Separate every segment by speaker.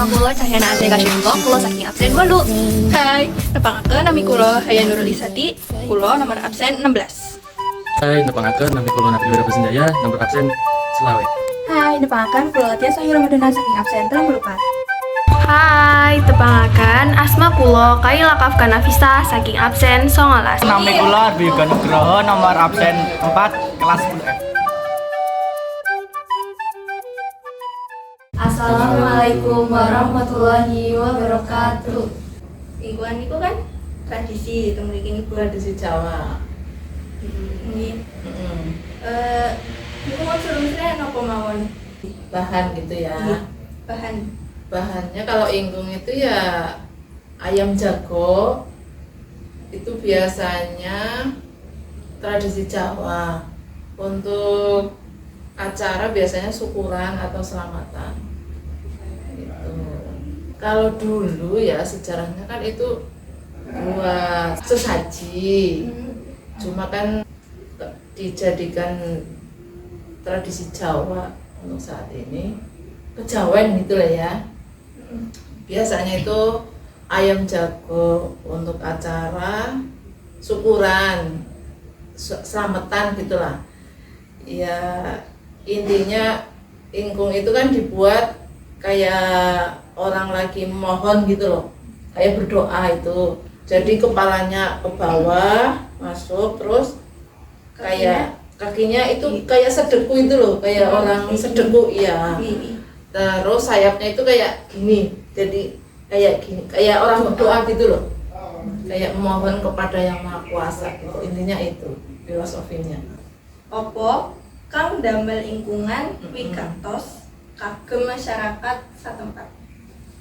Speaker 1: Asma kula Cahyana Azeka Syungkong, kula saking absen 8. Hai, nepangakeun nami kula Haya Nurul Isati, kula nomor absen 16.
Speaker 2: Hai, nepangakeun nami kula Nabi Wira Pasenjaya, nomor absen selawe.
Speaker 3: Hai, nepangaken kula Tia Sahira Madana saking absen 34.
Speaker 4: Hai, tepangaken asma kula Kaila Kafka Nafisa saking absen 19.
Speaker 5: Nami kula Arbi Yuga Nugroho nomor absen 4 kelas 10F.
Speaker 3: Assalamualaikum warahmatullahi wabarakatuh.
Speaker 1: Lingkungan itu kan tradisi, itu mriki niku
Speaker 6: Tradisi Jawa.
Speaker 1: nggih. Niku mau suruh-suruh napa mawon?
Speaker 6: Bahan gitu ya.
Speaker 1: Nggih, bahan.
Speaker 6: Bahannya kalau ingkung itu ya ayam jago. Itu biasanya tradisi Jawa. Untuk acara biasanya syukuran atau selamatan. Gitu. Kalau dulu ya sejarahnya kan itu buat sesaji. Cuma kan dijadikan tradisi Jawa untuk saat ini kejawen gitu lah ya. Biasanya itu ayam jago untuk acara syukuran, selamatan gitulah. Ya intinya ingkung itu kan dibuat kayak orang lagi mohon gitu loh, kayak berdoa itu. Jadi kepalanya ke bawah masuk, terus kayak kakinya itu kayak sedeku itu loh, kayak orang sedeku iya. Terus sayapnya itu kayak gini, jadi kayak gini, kayak orang berdoa gitu loh, kayak memohon kepada yang maha kuasa gitu. Intinya itu filosofinya.
Speaker 1: Opo kang damel ingkungan wigatos kagem masyarakat satempat.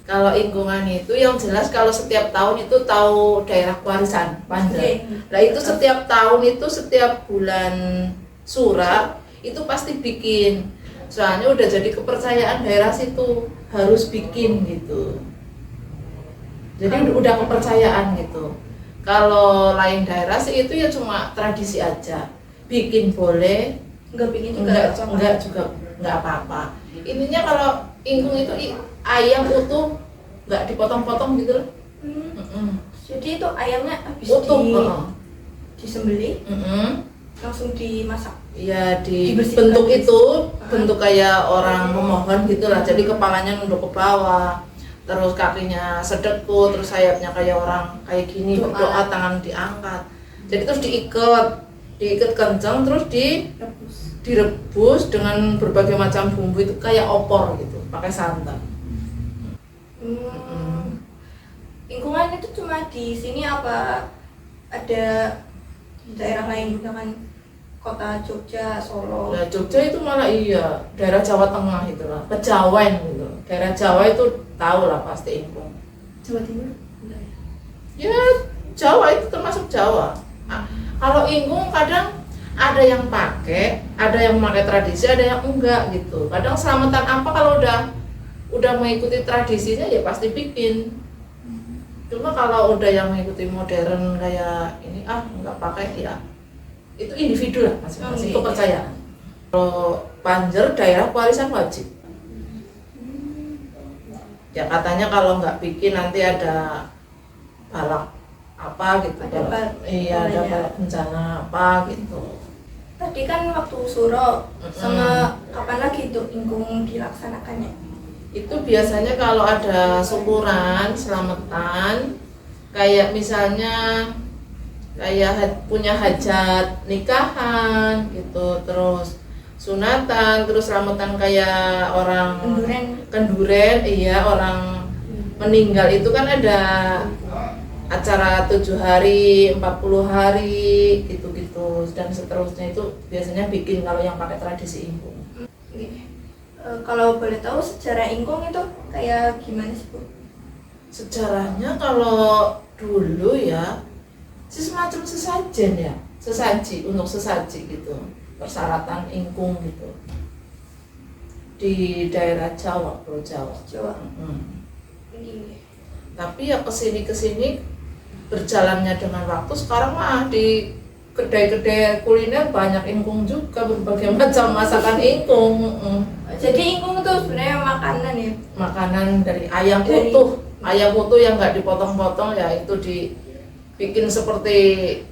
Speaker 6: Kalau ingkungan itu yang jelas kalau setiap tahun itu tahu daerah warisan Panjer. Nah itu setiap tahun itu setiap bulan Sura itu pasti bikin. Soalnya udah jadi kepercayaan daerah situ harus bikin gitu. Jadi udah kepercayaan gitu. Kalau lain daerah sih itu ya cuma tradisi aja. Bikin boleh,
Speaker 1: Enggak bikin juga
Speaker 6: enggak juga enggak apa-apa. Intinya kalau ingkung itu ayam utuh, nggak dipotong-potong gitu loh.
Speaker 1: Jadi itu ayamnya habis
Speaker 6: Utuh,
Speaker 1: disembelih,
Speaker 6: mm-mm.
Speaker 1: langsung dimasak.
Speaker 6: Ya
Speaker 1: Dibersihkan
Speaker 6: bentuk
Speaker 1: habis.
Speaker 6: itu bentuk kayak orang memohon gitulah. Jadi kepalanya nunduk ke bawah, terus kakinya sedeku, terus sayapnya kayak orang kayak gini
Speaker 1: Doa.
Speaker 6: berdoa, tangan diangkat. Jadi terus diikat kencang, terus direbus dengan berbagai macam bumbu itu kayak opor gitu, pakai santan.
Speaker 1: Lingkungan itu cuma di sini apa ada daerah lain, misalkan kota Jogja, Solo?
Speaker 6: Nah, Jogja itu malah iya, daerah Jawa Tengah itu lah, Kejawen gitu. Daerah Jawa itu tahu lah pasti ingkung.
Speaker 1: Jawa Timur?
Speaker 6: Ya, Jawa itu termasuk Jawa. Nah, kalau ingkung kadang ada yang pakai tradisi, ada yang enggak gitu. Kadang selamatan apa kalau udah mengikuti tradisinya ya pasti bikin. Cuma kalau udah yang mengikuti modern kayak ini enggak pakai ya. Itu individu lah masing-masing kepercayaan. Kalau Panjer daerah warisan wajib. Ya katanya kalau nggak bikin nanti ada balak apa gitu. Iya, ada balak bencana apa gitu.
Speaker 1: Tadi kan waktu suro sama kapan lagi itu ingkung dilaksanakannya?
Speaker 6: Itu biasanya kalau ada syukuran, selamatan, kayak misalnya kayak punya hajat nikahan gitu, terus sunatan, terus selamatan kayak orang kenduren, iya orang meninggal itu kan ada acara 7 hari, 40 hari gitu-gitu dan seterusnya. Itu biasanya bikin kalau yang pakai tradisi ingkung.
Speaker 1: Kalau boleh tahu sejarah ingkung itu kayak gimana sih, Bu?
Speaker 6: Sejarahnya kalau dulu ya semacam sesajen ya, sesaji untuk sesaji gitu, persyaratan ingkung gitu di daerah Jawa, Pulau Jawa. Tapi ya kesini berjalannya dengan waktu sekarang mah kedai-kedai kuliner banyak ingkung juga, berbagai macam masakan ingkung.
Speaker 3: Jadi ingkung itu sebenarnya makanan ya.
Speaker 6: Makanan dari ayam utuh, ayam utuh yang nggak dipotong-potong ya, itu dibikin seperti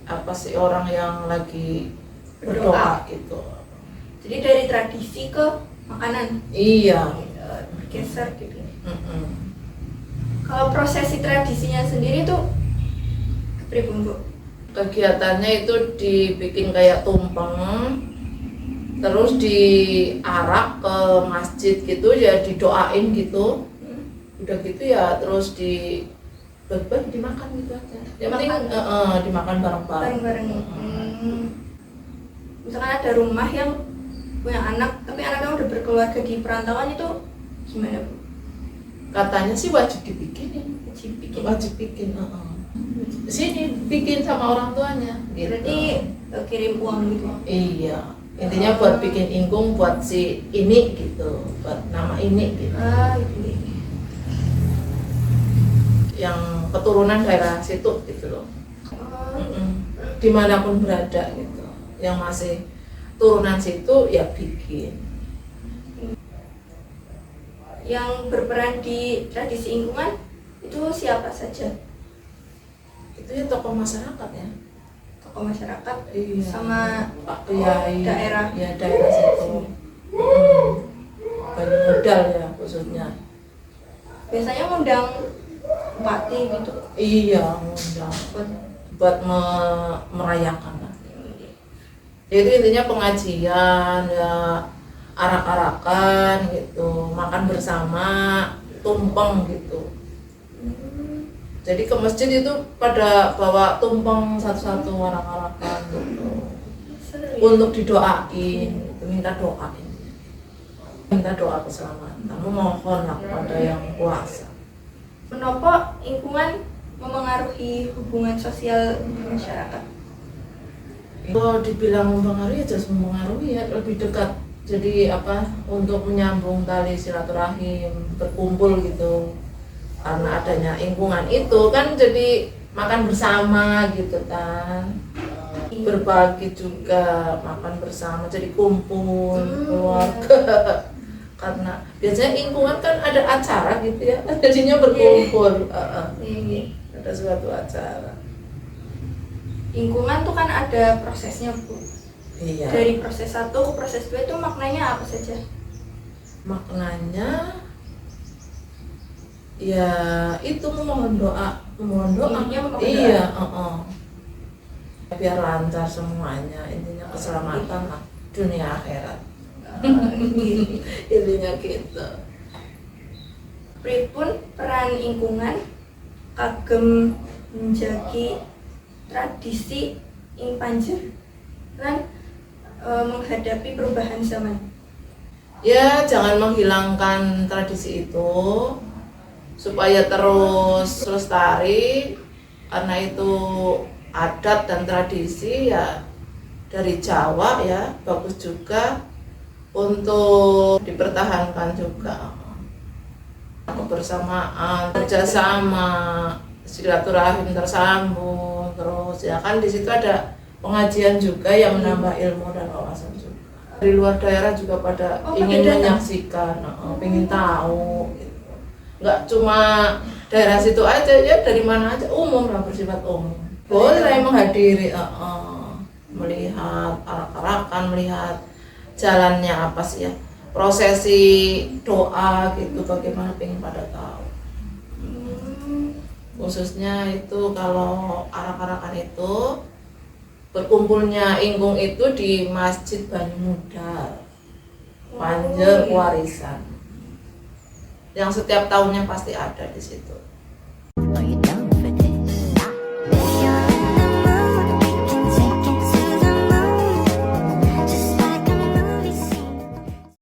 Speaker 6: apa sih, orang yang lagi berdoa gitu.
Speaker 3: Jadi dari tradisi ke makanan
Speaker 6: Iya.
Speaker 3: bergeser gitu.
Speaker 6: Mm-mm.
Speaker 3: Kalau prosesi tradisinya sendiri tuh pripun Bu?
Speaker 6: Kegiatannya itu dibikin kayak tumpeng, terus diarak ke masjid gitu ya, didoain gitu. Udah gitu ya terus bagi dimakan gitu aja. Yang penting dimakan bareng-bareng.
Speaker 3: Bareng-bareng. Misalkan ada rumah yang punya anak tapi anaknya udah berkeluarga di perantauan, itu gimana Bu?
Speaker 6: Katanya sih wajib dibikinin. Wajib bikin. Sini bikin sama orang tuanya. Gitu.
Speaker 3: Berarti kirim uang gitu.
Speaker 6: Iya. Intinya buat bikin ingkung buat si ini gitu, buat nama ini gitu.
Speaker 3: Gitu.
Speaker 6: Yang keturunan daerah situ gitu loh. Dimanapun berada gitu, yang masih turunan situ ya bikin.
Speaker 3: Yang berperan di tradisi ingkungan itu siapa saja?
Speaker 6: Itu ya tokoh masyarakat ya.
Speaker 3: Tokoh masyarakat
Speaker 6: Iya.
Speaker 3: sama
Speaker 6: Pak Kiai
Speaker 3: daerah.
Speaker 6: ya, daerah situ. Banyak modal ya khususnya.
Speaker 3: Biasanya ngundang bupati gitu.
Speaker 6: Iya, modal buat merayakan lah. Jadi intinya pengajian ya, arak-arakan gitu, makan bersama, tumpeng gitu. Jadi ke masjid itu pada bawa tumpeng satu-satu, arak-arakan gitu. Untuk didoain, gitu, minta doain. Minta doa keselamatan, memohon lah kepada yang kuasa.
Speaker 3: Menopo ingkungan memengaruhi hubungan sosial masyarakat.
Speaker 6: Kalau dibilang mempengaruhi, ya jelas mempengaruhi ya, lebih dekat. Jadi untuk menyambung tali silaturahim, berkumpul gitu. Karena adanya ingkungan itu kan jadi makan bersama gitu kan. Berbagi juga, makan bersama, jadi kumpul keluarga. Karena biasanya ingkungan kan ada acara gitu ya, jadinya berkumpul. Ada suatu acara.
Speaker 3: Ingkungan tuh kan ada prosesnya Bu.
Speaker 6: Iya.
Speaker 3: Dari proses 1 ke proses 2 itu maknanya apa saja?
Speaker 6: Maknanya ya itu memohon doa.
Speaker 3: Intinya memohon
Speaker 6: Iya, biar lancar semuanya, intinya keselamatan lah dunia akhirat. Intinya gitu.
Speaker 3: Pripun peran ingkungan kagem menjagi tradisi ing panjer lan menghadapi perubahan zaman.
Speaker 6: Ya, jangan menghilangkan tradisi itu supaya terus lestari, karena itu adat dan tradisi ya dari Jawa ya, bagus juga untuk dipertahankan juga. Kebersamaan, kerjasama, silaturahim tersambung, terus ya kan di situ ada pengajian juga yang menambah ilmu dan wawasan juga. Dari luar daerah juga pada ingin menyaksikan, ingin tahu. Gitu. Nggak cuma daerah situ aja ya, dari mana aja, umum lah, bersifat umum. Boleh menghadiri, melihat arak-arakan, melihat jalannya apa sih ya, prosesi doa gitu, bagaimana pengen pada tahu. Khususnya itu kalau arak-arakan itu berkumpulnya ingkung itu di Masjid Banyumudar, Panjer Warisan, yang setiap tahunnya pasti ada di situ.